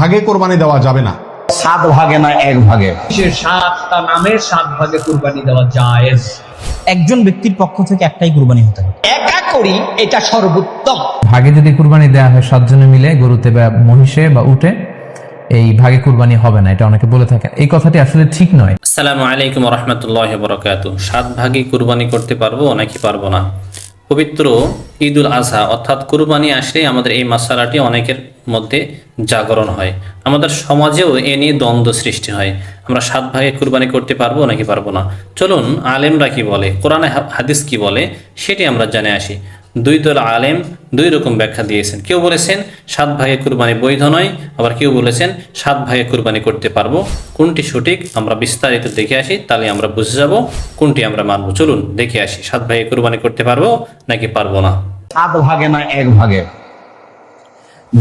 ভাগে কোরবানি দেওয়া যাবে না। 7 ভাগে না 1 ভাগে? 7টা নামের 7 ভাগে কুরবানি দেওয়া জায়েজ। একজন ব্যক্তির পক্ষ থেকে একটাই কুরবানি হতে হবে। একা করি এটা সর্বোত্তম। ভাগে যদি কুরবানি দেওয়া হয় 7 জনে মিলে গরুতে বা মহিষে বা উটে, এই ভাগে কুরবানি হবে না, এটা অনেকে বলে থাকেন। এই কথাটি আসলে ঠিক নয়। আসসালামু আলাইকুম রহমতুল্লাহি ওয়া বারাকাতুহু। 7 ভাগে কুরবানি করতে পারবো নাকি পারবো না? পবিত্র ঈদুল আজহা অর্থাৎ কুরবানি আসলেই আমাদের এই মাসালাটি অনেকের মধ্যে জাগরণ হয়। আমাদের সমাজেও এ নিয়ে দ্বন্দ্ব সৃষ্টি হয়। আমরা 7 ভাগে কুরবানি করতে পারবো নাকি পারবো না। চলুন আলেমরা কি বলে, কোরআনে হাদিস কি বলে সেটি আমরা জেনে আসি। 2 দল আলেম 2 রকম ব্যাখ্যা দিয়েছেন। কেউ বলেছেন 7 ভাগে কুরবানি বৈধ নয়, আবার কেউ বলেছেন 7 ভাগে কুরবানি করতে পারবো। কোনটি সঠিক আমরা বিস্তারিত দেখে আসি, তাহলে আমরা বুঝে যাব কোনটি আমরা মানব। চলুন দেখে আসি 7 ভাগে কুরবানি করতে পারবো নাকি পারবো না। 7 ভাগে না 1 ভাগে?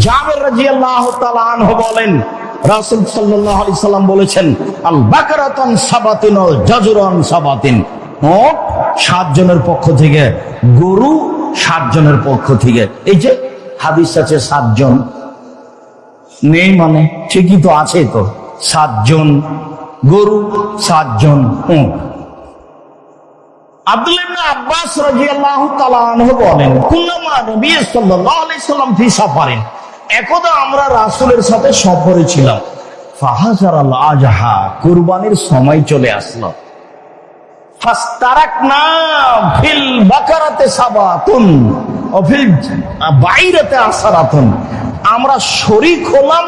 জাবের রাদিয়াল্লাহু তাআলা আনহু বলেন, রাসূল সাল্লাল্লাহু আলাইহি সাল্লাম বলেছেন, আল বাকারাতুন সাবাতিন ওয়াল জাজরান সাবাতিন। 7 জনের পক্ষ থেকে গরু, 7 জনের পক্ষ থেকে। এই যে হাদিস আছে 7 জন নেই মানে ঠিকই তো আছে, তো 7 জন গরু, 7 জন উট। আব্দুল্লাহ ইবনে আব্বাস রাদিয়াল্লাহু তাআলা আনহু বলেন, কুল্লামা নবী সাল্লাল্লাহু আলাইহি সাল্লাম ফি সাফারিন, একদা আমরা রাসূলের সাথে সফরে ছিলাম। ফাহাজারাল আজহা, কুরবানির সময় চলে আসলো। ফাস্তারাকনা ফিল বাকারাতে সাবাতুন ওয়া ফিল বাইরাতে আসারাতুন, আমরা শরীক হলাম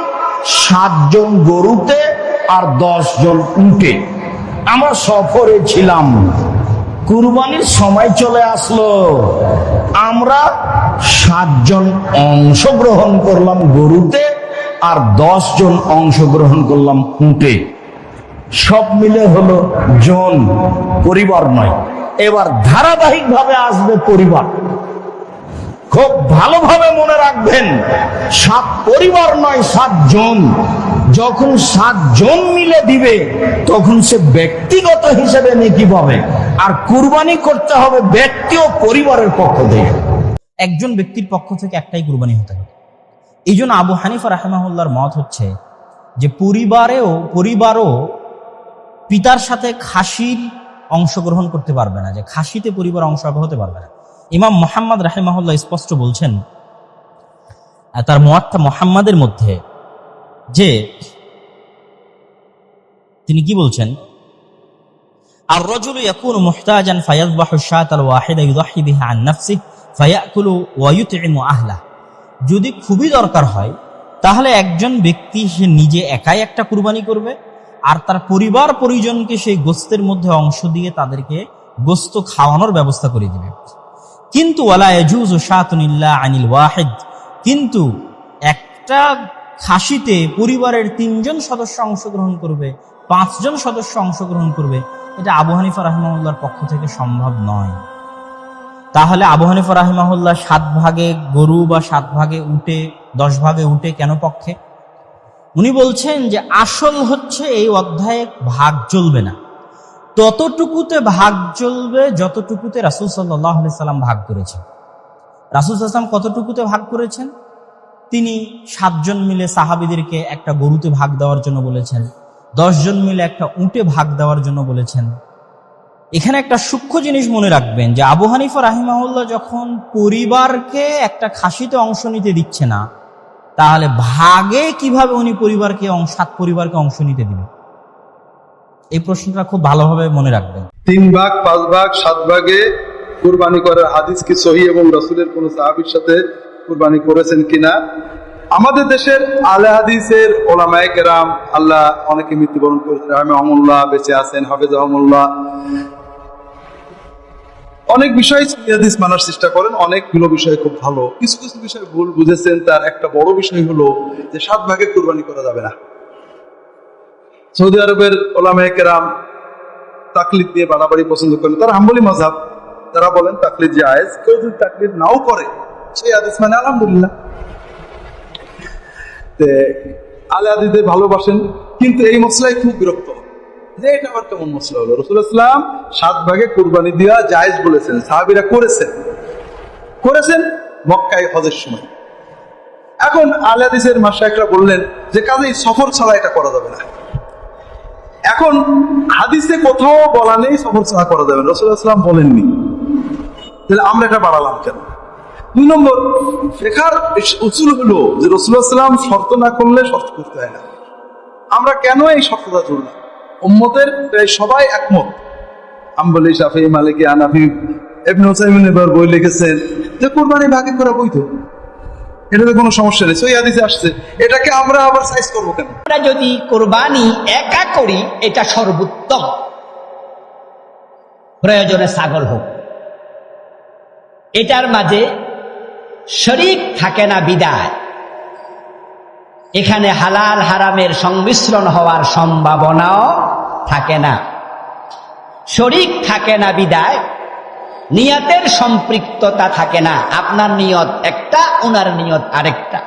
7 জন গরুতে আর 10 জন উটে। আমরা সফরে ছিলাম, কুরবানির সময় চলে আসলো, আমরা 7 জন অংশগ্রহণ করলাম গরুতে আর 10 জন অংশগ্রহণ করলাম উটে। সব মিলে হলো জন, পরিবার নয়। এবার ধারাবাহিক ভাবে আসবে পরিবার। খুব ভালোভাবে মনে রাখবেন, 7 পরিবার নয়, 7 জন। যখন 7 জন মিলে দিবে তখন সে ব্যক্তিগত হিসেবে নেকি পাবে, আর কুরবানি করতে হবে ব্যক্তি ও পরিবারের পক্ষ থেকে। একজন ব্যক্তির পক্ষ থেকে একটাই কুরবানি হতে হবে। এই জন্য আবু হানিফা রাহিমাহুল্লাহর মত হচ্ছে যে পরিবারও পিতার সাথে খাসির অংশগ্রহণ করতে পারবে না, যে খাসিতে পরিবার অংশ হতে পারবে না। ইমাম মুহাম্মদ রাহিমাহুল্লাহ স্পষ্ট বলছেন তার মুওয়াত্তা মুহাম্মাদের মধ্যে, যে তিনি কি বলছেন, আর রাজুলু ইয়াকুনু মুহতাজান ফায়াযবাহু শাতাল ওয়াহিদা ইউযাহি বিহা আন নাফসিহি ফায়াকুলু ওয়া ইউতঈমু আহলাহু। যদি খুবই দরকার হয় তাহলে একজন ব্যক্তি সে নিজে একাই একটা কুরবানি করবে আর তার পরিবার পরিজনকে সেই গোস্তের মধ্যে অংশ দিয়ে তাদেরকে গোস্ত খাওয়ানোর ব্যবস্থা করে দিবে। কিন্তু ওয়ালা ইয়াজুযু শাতুন ইল্লা আনিল ওয়াহিদ, কিন্তু একটা খাসিতে পরিবারের 3 জন সদস্য অংশগ্রহণ করবে, 5 জন সদস্য অংশগ্রহণ করবে, এটা আবু হানিফা রাহিমাহুল্লাহর পক্ষ থেকে সম্ভব নয়। তাহলে আবু হানিফা রাহিমাহুল্লাহ 7 ভাগে গরু বা 7 ভাগে উটে, 10 ভাগে উটে কেন পক্ষে? উনি বলছেন যে আসল হচ্ছে এই অধ্যায়ে ভাগ চলবে না, ততটুকুতে ভাগ চলবে যতটুকুতে রাসূল সাল্লাল্লাহু আলাইহি সাল্লাম ভাগ করেছেন। রাসূল সাল্লাল্লাহু আলাইহি সাল্লাম কতটুকুতে ভাগ করেছেন? তিনি 7 জন মিলে সাহাবীদেরকে একটা গরুতে ভাগ দেওয়ার জন্য বলেছেন, 10 জন মিলে একটা উটে ভাগ দেওয়ার জন্য বলেছেন। এখানে একটা সূক্ষ্ম জিনিস মনে রাখবেন যে আবু হানিফা রাহিমাহুল্লাহ যখন পরিবারকে একটা খাসিতে অংশ নিতে দিচ্ছে না, তাহলে ভাগে কিভাবে উনি 7 পরিবারকে অংশ নিতে দিবেন? এই প্রশ্নটা খুব ভালোভাবে মনে রাখবেন। 3 ভাগ, 5 ভাগ, 7 ভাগে কুরবানি করার হাদিস কি সহিহ এবং রাসূলের কোন সাহাবীর সাথে কুরবানি করেছেন কিনা? আমাদের দেশের আলে হাদিসের ওলামায়ে কেরাম, আল্লাহ অনেকে মৃত্যুবরণ করেছেন, রাহিমাহুল্লাহ বেঁচে আছেন, হাফেজাহুল্লাহ, অনেক বিষয় হাদিস মানার চেষ্টা করেন, অনেকগুলো বিষয় খুব ভালো। কিছু কিছু বিষয় ভুল বুঝেছেন। তার একটা বড় বিষয় হলো যে 7 ভাগে কুরবানি করা যাবে না। সৌদি আরবের ওলামায়ে কেরাম তাকলিদ নিয়ে বাড়াবাড়ি পছন্দ করেন। তারা হাম্বলি মাযহাব, তারা বলেন তাকলিদ জায়েজ। কেউ যদি তাকলিদ নাও করে সেই হাদিস মানে আলহামদুলিল্লাহ। আলে হাদিসদের ভালোবাসেন, কিন্তু এই মসলায় খুব বিরক্ত যে এটা আবার কেমন মসলা হলো। রাসূলুল্লাহ সাল্লাল্লাহু আলাইহি ওয়াসাল্লাম 7 ভাগে কুরবানি দেওয়া জায়েজ বলেছেন, সাহাবীরা করেছেন মক্কায় হজের সময়। এখন আহলে হাদিসের মাশায়েখরা বললেন যে কাজেই সফর ছাড়া এটা করা যাবে না। এখন হাদিসে কোথাও বলা নেই সফর ছাড়া করা যাবে না, রাসূলুল্লাহ সাল্লাল্লাহু আলাইহি ওয়াসাল্লাম বলেননি, তাহলে আমরা এটা বাড়ালাম কেন? 2 নম্বর, ফিকহার উসুল হলো যে রাসূলুল্লাহ সাল্লাল্লাহু আলাইহি ওয়াসাল্লাম শর্ত না করলে শর্ত করতে হয় না। আমরা কেন এই শর্তটা জুড়লাম? উম্মতের প্রায় সবাই একমত, হাম্বলি, শাফিঈ, মালিকি, হানাফি, ইবনে উসাইমিন এবার বই লিখেছেন যে কুরবানি ভাগে করা বৈধ, এটাতে কোনো সমস্যা নেই, সহিহ হাদিসে আসছে। এটাকে আমরা আবার সাইজ করবো কেন? আমরা যদি কোরবানি একা করি এটা সর্বোত্তম, প্রয়োজনে ছাগল হোক, এটার মাঝে শরীক থাকে না বিদায় এখানে হালাল হারামের সংমিশ্রণ হওয়ার সম্ভাবনাও থাকে না। শরীক থাকে না বিদায় নিয়তের সম্পৃক্ততা থাকে না, আপনার নিয়ত একটা, ওনার নিয়ত আরেকটা।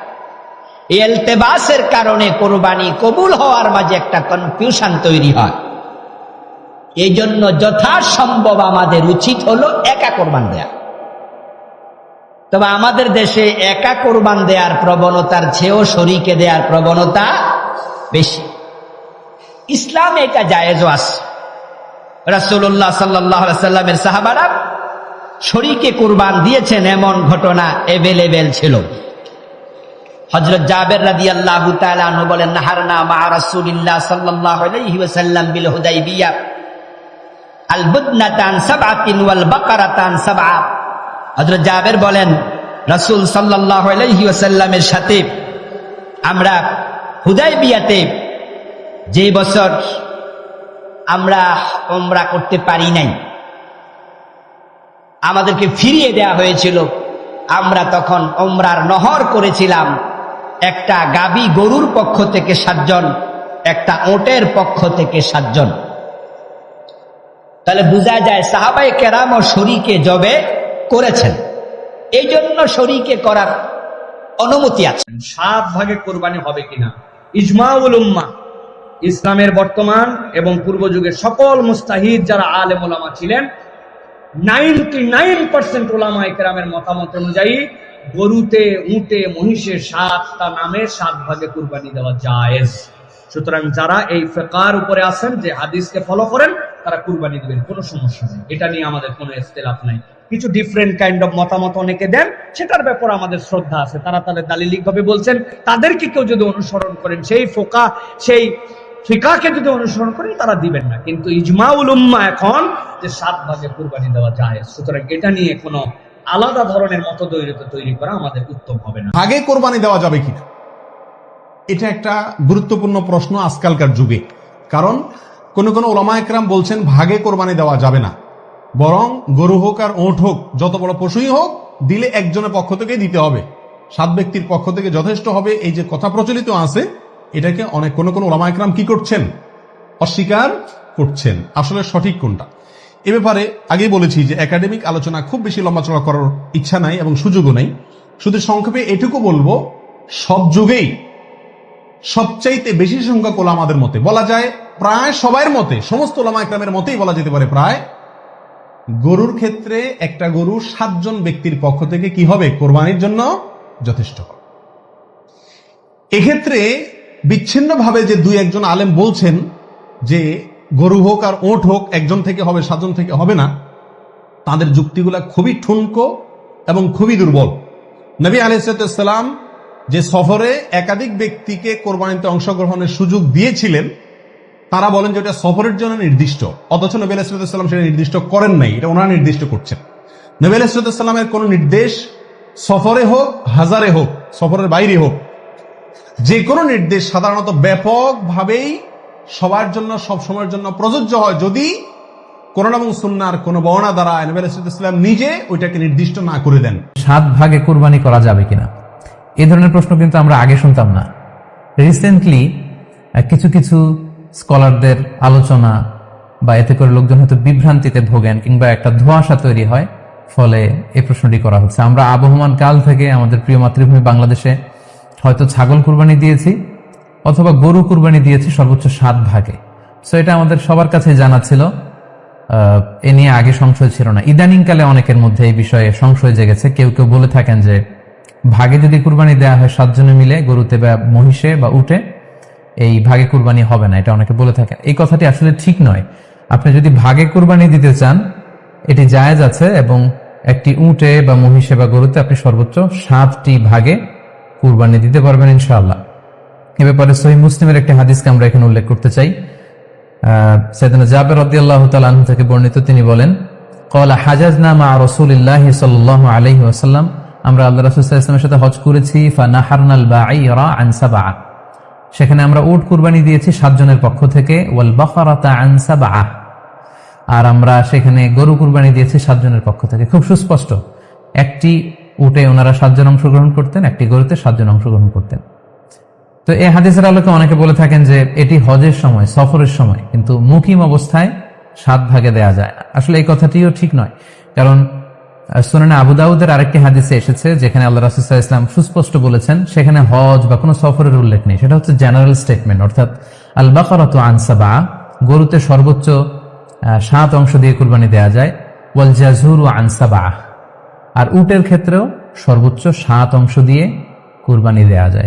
এই ইলতিবাসের কারণে কোরবানি কবুল হওয়ার মাঝে একটা কনফিউশন তৈরি হয়। এই জন্য যথাসম্ভব আমাদের উচিত হলো একা কোরবান দেয়া। তবে আমাদের দেশে একা কোরবান দেওয়ার প্রবণতার চেয়েও শরীকে দেওয়ার প্রবণতা বেশি। ইসলামে এটা জায়েজও আছে। রাসূলুল্লাহ সাল্লাল্লাহু আলাইহি ওয়াসাল্লামের সাহাবারা শরীকে কুরবান দিয়েছেন এমন ঘটনা এভেলেবেল ছিল। হযরত জাবের রাদিয়াল্লাহু তাআলা আনহু বলেন, নাহারনা মা রাসূলিল্লাহ সাল্লাল্লাহু আলাইহি ওয়াসাল্লাম বিল হুদাইবিয়া আল বুদনাতান সাবআতিন ওয়াল বাকারাতান সাবআ। হযরত জাবের বলেন, রাসূল সাল্লাল্লাহু আলাইহি ওয়াসাল্লামের সাথে আমরা হুদাইবিয়াতে যে বছর আমরা উমরা করতে পারি নাই, আমাদেরকে ফিরিয়ে দেয়া হয়েছিল, আমরা তখন উমরার নহর করেছিলাম একটা গাবী গরুর পক্ষ থেকে 7 জন, একটা ওটের পক্ষ থেকে 7 জন। তাহলে বোঝা যায় সাহাবায়ে কেরাম ও শরীকে জবে করেছেন, এই জন্য শরীকে করার অনুমতি আছে। 7 ভাগে কোরবানি হবে কিনা ইজমাউল উম্মাহ, ইসলামের বর্তমান এবং পূর্ব যুগের সকল মুস্তাহিদ যারা আলেম ওলামা ছিলেন 99% ওলামায়ে কেরামের মতামত অনুযায়ী গরুতে, উটে, মহিষে 7টা নামে 7 ভাগে কুরবানি দেওয়া জায়েজ। সুতরাং যারা এই ফিকহের উপরে আছেন যে হাদিসকে ফলো করেন তারা কুরবানি দিবেন, কোনো সমস্যা নেই, এটা নিয়ে আমাদের কোনো ইখতিলাফ নাই। কিছু ডিফারেন্ট কাইন্ড অফ মতামত অনেকে দেন, সেটার ব্যাপারে আমাদের শ্রদ্ধা আছে, তারা তাদের দালিলিকভাবে বলছেন, তাদেরকে কেউ যদি অনুসরণ করেন, সেই ফিকহকে যদি অনুসরণ করেন তারা দিবেন না। কিন্তু ইজমাউল উম্মাহ এখন যে 7 ভাগে কুরবানি দেওয়া যায়, সুতরাং এটা নিয়ে কোনো আলাদা ধরনের মতদ্বৈরতা তৈরি করা আমাদের উত্তম হবে না। ভাগে কোরবানি দেওয়া যাবে কিনা, এটা একটা গুরুত্বপূর্ণ প্রশ্ন আজকালকার যুগে। কারণ কোন কোন ওলামায়ে কেরাম বলছেন ভাগে কোরবানি দেওয়া যাবে না, বরং গরু হোক আর ওট হোক, যত বড় পশুই হোক, দিলে একজনের পক্ষ থেকে দিতে হবে, 7 ব্যক্তির পক্ষ থেকে যথেষ্ট হবে। এই যে কথা প্রচলিত আছে, এটাকে অনেক কোন কোন ওলামায়ে কেরাম কি করছেন, অস্বীকার করছেন। আসলে সঠিক কোনটা এ ব্যাপারে আগেই বলেছি যে একাডেমিক আলোচনা খুব বেশি লম্বাচড়া করার ইচ্ছা নাই এবং সুযোগও নাই। শুধু সংক্ষেপে এটুকু বলবো, সব যুগেই সবচাইতে বেশি সংখ্যক ওলামাদের মতে, বলা যায় প্রায় সবার মতে, সমস্ত ওলামায়ে কেরামের মতেই বলা যেতে পারে প্রায়, গরুর ক্ষেত্রে একটা গরু 7 জন ব্যক্তির পক্ষ থেকে কি হবে, কোরবানির জন্য যথেষ্ট হবে। এক্ষেত্রে বিচ্ছিন্নভাবে যে 2-1 জন আলেম বলছেন যে গরু হোক আর ওট হোক একজন থেকে হবে, 7 জন থেকে হবে না, তাদের যুক্তিগুলা খুবই ঠুনকো এবং খুবই দুর্বল। নবী আলাইহিস সালাম যে সফরে একাধিক ব্যক্তিকে কোরবানিতে অংশগ্রহণের সুযোগ দিয়েছিলেন, তারা বলেন যে এটা সফরের জন্য নির্দিষ্ট, অথচ নবী আলাইহিস সালাম সেটা নির্দিষ্ট করেন নাই, এটা ওনারা নির্দিষ্ট করছেন। নবী আলাইহিস সালামের কোন নির্দেশ সফরে হোক, হাজারে হোক, সফরের বাইরে হোক, যে কোনো নির্দেশ সাধারণত ব্যাপকভাবেই সবার জন্য সব সময়ের জন্য প্রযোজ্য হয়, যদি কোরআন এবং সুন্নাহর কোন বর্ণনা দ্বারা নবী আলাইহিস সালাম নিজে ওইটাকে নির্দিষ্ট না করে দেন। 7 ভাগে কুরবানি করা যাবে কিনা, এই ধরনের প্রশ্ন কিন্তু আমরা আগে শুনতাম না। রিসেন্টলি কিছু কিছু স্কলারদের আলোচনা বা এতে করে লোকজন হয়তো বিভ্রান্তিতে ভোগেন কিংবা একটা ধোঁয়াশা তৈরি হয়, ফলে এই প্রশ্নটি করা হচ্ছে। আমরা আবহমান কাল থেকে আমাদের প্রিয় মাতৃভূমি বাংলাদেশে হয়তো ছাগল কুরবানি দিয়েছি অথবা গরু কুরবানি দিয়েছি সর্বোচ্চ 7 ভাগে। সো এটা আমাদের সবার কাছে জানা ছিল, এ নিয়ে আগে সংশয় ছিল না। ইদানিংকালে অনেকের মধ্যে এই বিষয়ে সংশয় জেগেছে। কেউ কেউ বলে থাকেন যে ভাগে যদি কুরবানি দেওয়া হয় 7 জনে মিলে গরুতে বা মহিষে বা উটে, এই ভাগে কুরবানি হবে না, এটা অনেকে বলে থাকেন। এই কথাটি আসলে ঠিক নয়। আপনি যদি ভাগে কুরবানি দিতে চান এটি জায়েজ আছে, এবং একটি উটে বা মহিষে বা গরুতে আপনি সর্বোচ্চ 7টি ভাগে কুরবানি দিতে পারবেন ইনশাআল্লাহ। এ ব্যাপারে সহিহ মুসলিমের একটি হাদিসকে আমরা এখানে উল্লেখ করতে চাই। সাইয়েদনা জাবের রাদিয়াল্লাহু তাআলা আনহু থেকে বর্ণিত, তিনি বলেন, ক্বালা হাজাজনা মা রাসূলিল্লাহি সাল্লাল্লাহু আলাইহি ওয়াসাল্লাম, আমরা আল্লাহ রাসূল সাল্লাল্লাহু আলাইহি ওয়াসাল্লামের সাথে হজ করেছি। ফানাহারনাল বাঈরা আন সাবআ, সেখানে আমরা উট কুরবানি দিয়েছি 7 জনের পক্ষ থেকে। ওয়াল বাকারাতা আন সাবআ, আর আমরা সেখানে গরু কুরবানি দিয়েছি 7 জনের পক্ষ থেকে। খুব সুস্পষ্ট, একটি উটে ওনারা 7 জন অংশগ্রহণ করতেন, একটি গরুতে 7 জন অংশগ্রহণ করতেন। তো এই হাদিসের আলোকে অনেকে বলে থাকেন যে এটি হজের সময়, সফরের সময়, কিন্তু মুকিম অবস্থায় 7 ভাগে দেয়া যায় না। আসলে এই কথাটিও ঠিক নয়, কারণ সুনানে আবু দাউদের আরেকটি হাদিসে এসেছে যেখানে আল্লাহ রাসূল সাল্লাল্লাহু আলাইহি ওয়াসাল্লাম সুস্পষ্ট বলেছেন, সেখানে হজ বা কোনো সফরের উল্লেখ নেই। সেটা হচ্ছে জেনারেল স্টেটমেন্ট, অর্থাৎ আল বাকারাতু আন সাবআ, গরুতে সর্বোচ্চ 7 অংশ দিয়ে কুরবানি দেয়া যায়। ওয়াল জাযুরু আন সাবআ, আর উটের ক্ষেত্রেও সর্বোচ্চ 7 অংশ দিয়ে কুরবানি দেয়া যায়।